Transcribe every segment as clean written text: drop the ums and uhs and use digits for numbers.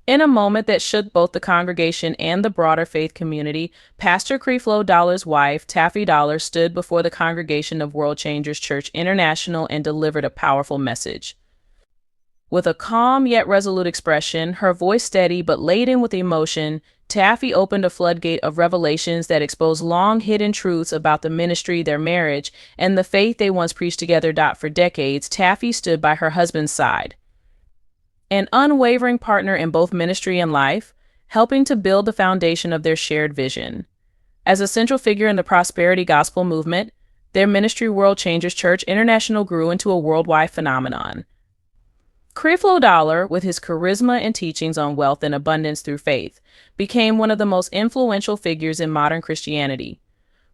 In a moment that shook both the congregation and the broader faith community, Pastor Creflo Dollar's wife, Taffy Dollar, stood before the congregation of World Changers Church International and delivered a powerful message. With a calm yet resolute expression, her voice steady but laden with emotion, Taffy opened a floodgate of revelations that exposed long-hidden truths about the ministry, their marriage, and the faith they once preached together. For decades, Taffy stood by her husband's side, an unwavering partner in both ministry and life, helping to build the foundation of their shared vision. As a central figure in the prosperity gospel movement, their ministry, World Changers Church International, grew into a worldwide phenomenon. Creflo Dollar, with his charisma and teachings on wealth and abundance through faith, became one of the most influential figures in modern Christianity.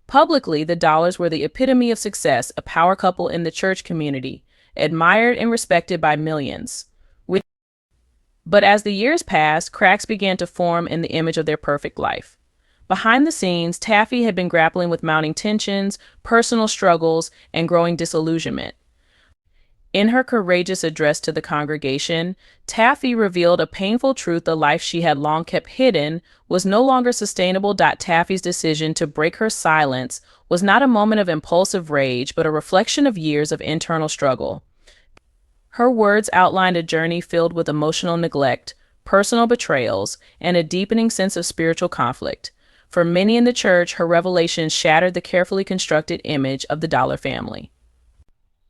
Publicly, the Dollars were the epitome of success, a power couple in the church community, admired and respected by millions. But as the years passed, cracks began to form in the image of their perfect life. Behind the scenes, Taffy had been grappling with mounting tensions, personal struggles, and growing disillusionment. In her courageous address to the congregation, Taffy revealed a painful truth: the life she had long kept hidden was no longer sustainable. Taffy's decision to break her silence was not a moment of impulsive rage, but a reflection of years of internal struggle. Her words outlined a journey filled with emotional neglect, personal betrayals, and a deepening sense of spiritual conflict. For many in the church, her revelations shattered the carefully constructed image of the Dollar family.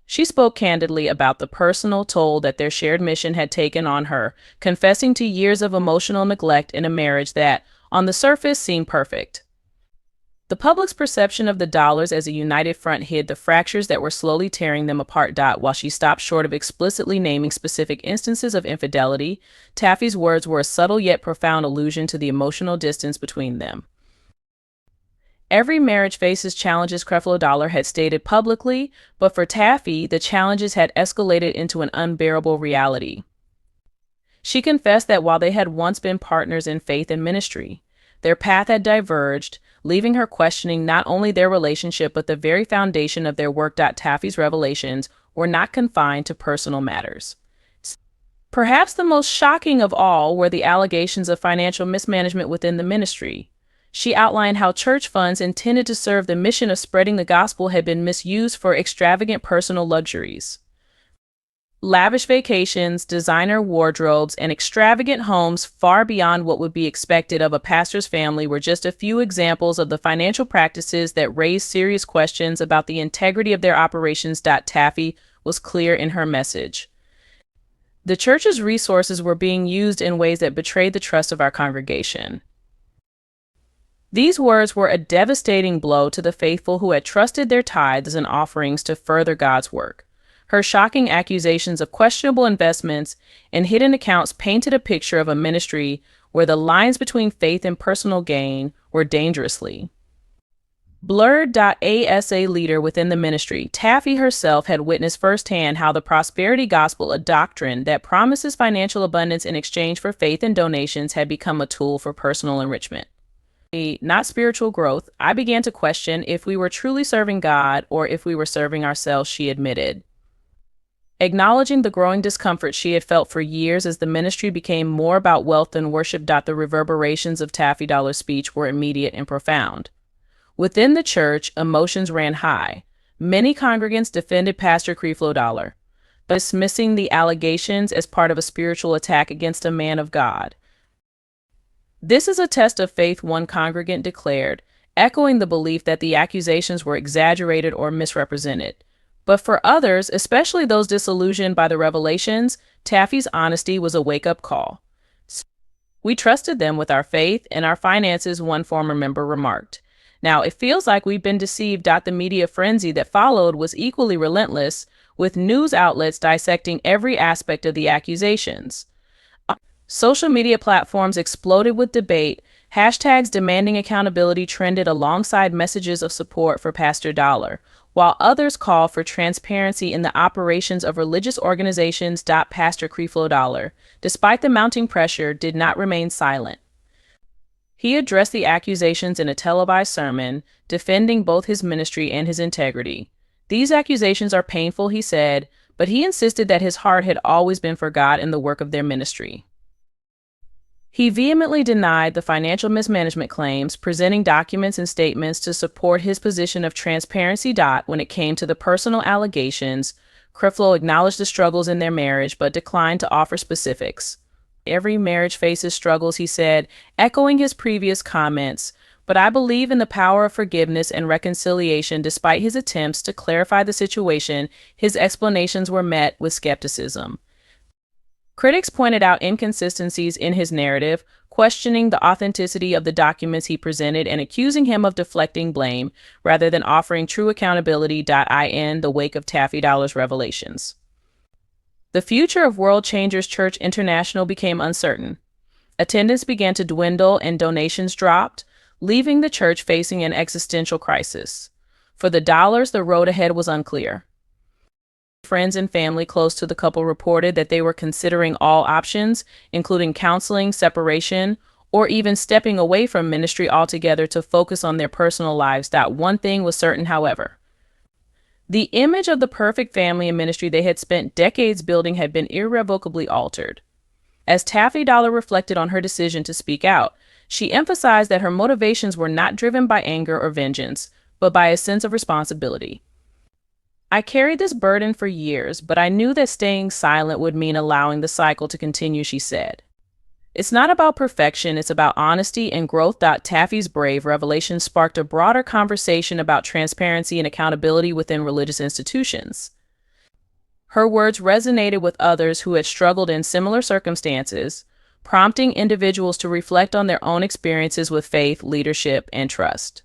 She spoke candidly about the personal toll that their shared mission had taken on her, confessing to years of emotional neglect in a marriage that, on the surface, seemed perfect. The public's perception of the Dollars as a united front hid the fractures that were slowly tearing them apart. While she stopped short of explicitly naming specific instances of infidelity, Taffy's words were a subtle yet profound allusion to the emotional distance between them. Every marriage faces challenges, Creflo Dollar had stated publicly, but for Taffy, the challenges had escalated into an unbearable reality. She confessed that while they had once been partners in faith and ministry, their path had diverged, leaving her questioning not only their relationship but the very foundation of their work. Taffy's revelations were not confined to personal matters. Perhaps the most shocking of all were the allegations of financial mismanagement within the ministry. She outlined how church funds intended to serve the mission of spreading the gospel had been misused for extravagant personal luxuries. Lavish vacations, designer wardrobes, and extravagant homes far beyond what would be expected of a pastor's family were just a few examples of the financial practices that raised serious questions about the integrity of their operations. Taffy was clear in her message. The church's resources were being used in ways that betrayed the trust of our congregation. These words were a devastating blow to the faithful who had trusted their tithes and offerings to further God's work. Her shocking accusations of questionable investments and hidden accounts painted a picture of a ministry where the lines between faith and personal gain were dangerously blurred. As a leader within the ministry, Taffy herself had witnessed firsthand how the prosperity gospel, a doctrine that promises financial abundance in exchange for faith and donations, had become a tool for personal enrichment, not spiritual growth. I began to question if we were truly serving God or if we were serving ourselves, she admitted, acknowledging the growing discomfort she had felt for years as the ministry became more about wealth than worship. The reverberations of Taffy Dollar's speech were immediate and profound. Within the church, emotions ran high. Many congregants defended Pastor Creflo Dollar, dismissing the allegations as part of a spiritual attack against a man of God. "This is a test of faith," one congregant declared, echoing the belief that the accusations were exaggerated or misrepresented. But for others, especially those disillusioned by the revelations, Taffy's honesty was a wake-up call. "We trusted them with our faith and our finances," one former member remarked. "Now it feels like we've been deceived." The media frenzy that followed was equally relentless, with news outlets dissecting every aspect of the accusations. Social media platforms exploded with debate. Hashtags demanding accountability trended alongside messages of support for Pastor Dollar, while others called for transparency in the operations of religious organizations. Pastor Creflo Dollar, despite the mounting pressure, did not remain silent. He addressed the accusations in a televised sermon, defending both his ministry and his integrity. "These accusations are painful," he said, but he insisted that his heart had always been for God and the work of their ministry. He vehemently denied the financial mismanagement claims, presenting documents and statements to support his position of transparency. When it came to the personal allegations, Creflo acknowledged the struggles in their marriage but declined to offer specifics. Every marriage faces struggles, he said, echoing his previous comments. But I believe in the power of forgiveness and reconciliation. Despite his attempts to clarify the situation, his explanations were met with skepticism. Critics pointed out inconsistencies in his narrative, questioning the authenticity of the documents he presented and accusing him of deflecting blame rather than offering true accountability. In the wake of Taffy Dollar's revelations, the future of World Changers Church International became uncertain. Attendance began to dwindle and donations dropped, leaving the church facing an existential crisis. For the Dollars, the road ahead was unclear. Friends and family close to the couple reported that they were considering all options, including counseling, separation, or even stepping away from ministry altogether to focus on their personal lives. One thing was certain, however. The image of the perfect family and ministry they had spent decades building had been irrevocably altered. As Taffy Dollar reflected on her decision to speak out, she emphasized that her motivations were not driven by anger or vengeance, but by a sense of responsibility. I carried this burden for years, but I knew that staying silent would mean allowing the cycle to continue, she said. It's not about perfection, it's about honesty and growth. Taffy's brave revelation sparked a broader conversation about transparency and accountability within religious institutions. Her words resonated with others who had struggled in similar circumstances, prompting individuals to reflect on their own experiences with faith, leadership, and trust.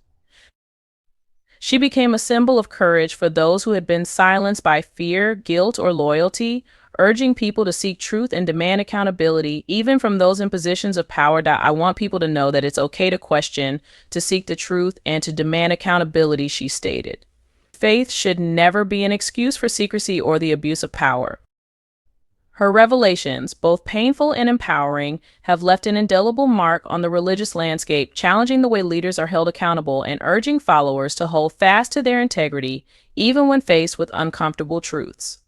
She became a symbol of courage for those who had been silenced by fear, guilt, or loyalty, urging people to seek truth and demand accountability, even from those in positions of power. I want people to know that it's okay to question, to seek the truth, and to demand accountability, she stated. Faith should never be an excuse for secrecy or the abuse of power. Her revelations, both painful and empowering, have left an indelible mark on the religious landscape, challenging the way leaders are held accountable and urging followers to hold fast to their integrity, even when faced with uncomfortable truths.